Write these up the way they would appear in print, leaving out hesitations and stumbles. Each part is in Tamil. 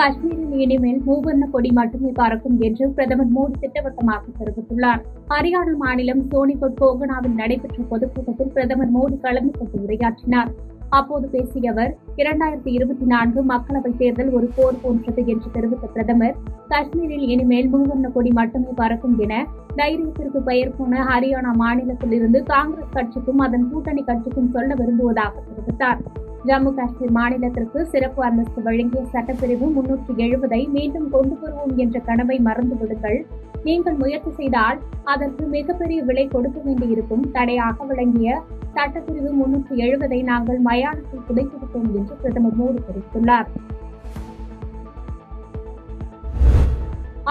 காஷ்மீரில் இனிமேல் மூவர்ண கொடி மட்டுமே பறக்கும் என்று பிரதமர் மோடி திட்டவட்டமாக தெரிவித்துள்ளார். ஹரியானா மாநிலம் சோனிபட் கோகனாவில் நடைபெற்ற பொதுக்கூட்டத்தில் பிரதமர் மோடி கலந்து கொண்டு உரையாற்றினார். அப்போது பேசிய அவர், 2024 மக்களவைத் தேர்தல் ஒரு போர் போன்றது என்று தெரிவித்த பிரதமர், காஷ்மீரில் இனிமேல் மூவர்ண கொடி மட்டுமே பறக்கும் என தைரியத்திற்கு பெயர் போன ஹரியானா மாநிலத்தில் இருந்து காங்கிரஸ் கட்சிக்கும் அதன் கூட்டணி கட்சிக்கும் சொல்ல விரும்புவதாக தெரிவித்தார். ஜம்மு காஷ்மீர் மாநிலத்திற்கு சிறப்பு அந்தஸ்து வழங்கிய சட்டப்பிரிவு 370 மீண்டும் கொண்டு வருவோம் என்ற கனவை மறந்துவிடுங்கள். நீங்கள் முயற்சி செய்தால் அதற்கு மிகப்பெரிய விலை கொடுக்க வேண்டியிருக்கும். தடையாக வழங்கிய சட்டப்பிரிவு 370 நாங்கள் மயானத்தில் புதைத்துவிட்டோம் என்று பிரதமர் மோடி தெரிவித்துள்ளார்.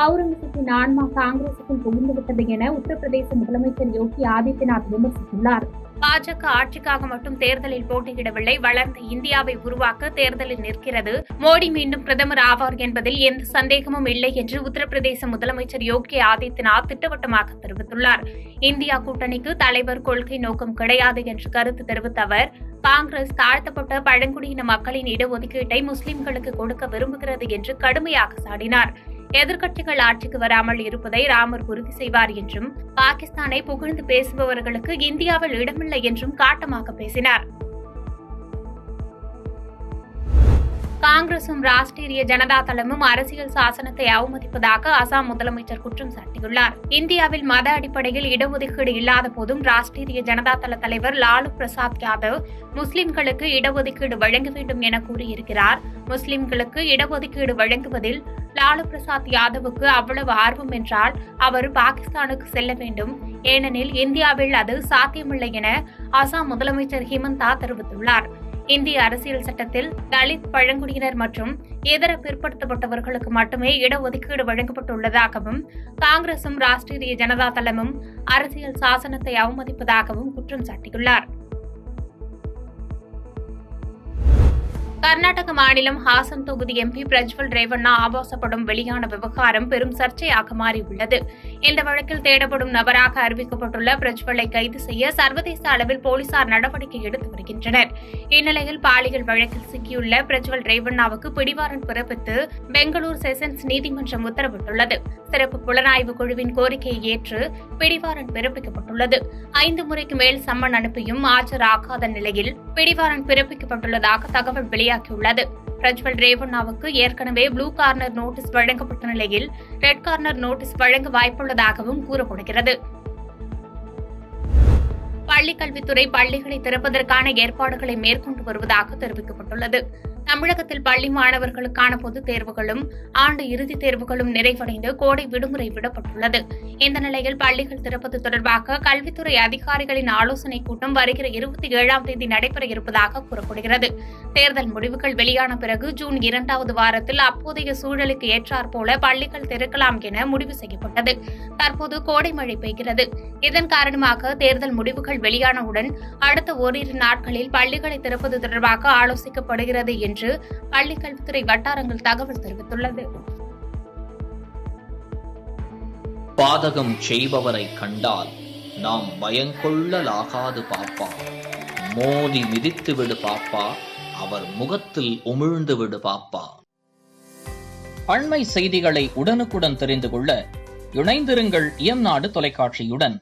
அவுரங்கசீப்பின் ஆன்மா காங்கிரசுக்குள் புகுந்துவிட்டது என உத்தரப்பிரதேச முதலமைச்சர் யோகி ஆதித்யநாத் விமர்சித்துள்ளார். பாஜக ஆட்சிக்காக மட்டும் தேர்தலில் போட்டியிடவில்லை, வளர்ந்த இந்தியாவை உருவாக்க தேர்தலில் நிற்கிறது. மோடி மீண்டும் பிரதமர் ஆவார் என்பதில் எந்த சந்தேகமும் இல்லை என்று உத்தரப்பிரதேச முதலமைச்சர் யோகி ஆதித்யநாத் திட்டவட்டமாக தெரிவித்துள்ளார். இந்தியா கூட்டணிக்கு தலைவர் கொள்கை நோக்கம் கிடையாது என்று கருத்து தெரிவித்த அவர், காங்கிரஸ் தாழ்த்தப்பட்ட பழங்குடியின மக்களின் இடஒதுக்கீட்டை முஸ்லிம்களுக்கு கொடுக்க விரும்புகிறது என்று கடுமையாக சாடினார். எதிர்க்கட்சிகள் ஆட்சிக்கு வராமல் இருப்பதை ராமர் உறுதி செய்வார் என்றும், பாகிஸ்தானை புகழ்ந்து பேசுபவர்களுக்கு இந்தியாவில் இடமில்லை என்றும் காட்டமாக பேசினார். காங்கிரசும் ராஷ்டிரிய ஜனதா தளமும் அரசியல் சாசனத்தை அவமதிப்பதாக அசாம் முதலமைச்சர் குற்றம் சாட்டியுள்ளார். இந்தியாவில் மத அடிப்படையில் இடஒதுக்கீடு இல்லாத போதும் ராஷ்டிரிய ஜனதா தள தலைவர் லாலு பிரசாத் யாதவ் முஸ்லிம்களுக்கு இடஒதுக்கீடு வழங்க வேண்டும் என கூறியிருக்கிறார். முஸ்லிம்களுக்கு இடஒதுக்கீடு வழங்குவதில் லாலு பிரசாத் யாதவுக்கு அவ்வளவு ஆர்வம் என்றால் அவர் பாகிஸ்தானுக்கு செல்ல வேண்டும். ஏனெனில் இந்தியாவில் அது சாத்தியமில்லை என அசாம் முதலமைச்சர் ஹிமந்தா தெரிவித்துள்ளார். இந்திய அரசியல் சட்டத்தில் தலித், பழங்குடியினர் மற்றும் இதர பிற்படுத்தப்பட்டவர்களுக்கு மட்டுமே இடஒதுக்கீடு வழங்கப்பட்டுள்ளதாகவும், காங்கிரசும் ராஷ்டிரிய ஜனதா தளமும் அரசியல் சாசனத்தை அவமதிப்பதாகவும் குற்றம் சாட்டியுள்ளார். கர்நாடக மாநிலம் ஹாசன் தொகுதி எம்பி பிரஜ்வல் ரேவண்ணா ஆபாச படம் வெளியான விவகாரம் பெரும் சர்ச்சையாக மாறியுள்ளது. இந்த வழக்கில் தேடப்படும் நபராக அறிவிக்கப்பட்டுள்ள பிரஜ்வலை கைது செய்ய சர்வதேச அளவில் போலீசார் நடவடிக்கை எடுத்து வருகின்றனர். இந்நிலையில் பாலியல் வழக்கில் சிக்கியுள்ள பிரஜ்வல் ரேவண்ணாவுக்கு பிடிவாரண்ட் பிறப்பித்து பெங்களூர் செஷன்ஸ் நீதிமன்றம் உத்தரவிட்டுள்ளது. சிறப்பு புலனாய்வு குழுவின் கோரிக்கையை ஏற்று பிடிவாரண்ட் பிறப்பிக்கப்பட்டுள்ளது. 5 முறைக்கு மேல் சம்மன் அனுப்பியும் ஆஜராகாத நிலையில் பிடிவாரண்ட் பிறப்பிக்கப்பட்டுள்ளதாக தகவல் வெளியாகியுள்ளது. பிரஜ்வல் ரேவண்ணாவுக்கு ஏற்கனவே ப்ளூ கார்னர் நோட்டீஸ் வழங்கப்பட்ட நிலையில் ரெட் கார்னர் நோட்டீஸ் வழங்க வாய்ப்புள்ளதாகவும் கூறப்படுகிறது. பள்ளிக்கல்வித்துறை பள்ளிகளை திறப்பதற்கான ஏற்பாடுகளை மேற்கொண்டு வருவதாக தெரிவிக்கப்பட்டுள்ளது. தமிழகத்தில் பள்ளி மாணவர்களுக்கான பொதுத் தேர்வுகளும் ஆண்டு இறுதித் தேர்வுகளும் நிறைவடைந்து கோடை விடுமுறை விடப்பட்டுள்ளது. இந்த நிலையில் பள்ளிகள் திறப்பது தொடர்பாக கல்வித்துறை அதிகாரிகளின் ஆலோசனைக் கூட்டம் வருகிற 27ஆம் தேதி நடைபெற இருப்பதாக கூறப்படுகிறது. தேர்தல் முடிவுகள் வெளியான பிறகு ஜூன் 2வது வாரத்தில் அப்போதைய சூழலுக்கு ஏற்றாற்போல பள்ளிகள் திறக்கலாம் என முடிவு செய்யப்பட்டது. தற்போது கோடை மழை பெய்கிறது. இதன் காரணமாக தேர்தல் முடிவுகள் வெளியானவுடன் அடுத்த ஓரிரு நாட்களில் பள்ளிகளை திறப்பது தொடர்பாக ஆலோசிக்கப்படுகிறது என்று பள்ளிக்கல்வித்துறை வட்டாரங்கள் தகவல் தெரிவித்துள்ளது. பாதகம் செய்பவரை கண்டால் நாம் பயங்கொள்ளலாகாது பாப்பா, மோதி மிதித்து விடு பாப்பா, அவர் முகத்தில் உமிழ்ந்து விடு பாப்பா. அண்மை செய்திகளை உடனுக்குடன் தெரிந்து கொள்ள இணைந்திருங்கள் இயம்நாடு தொலைக்காட்சியுடன்.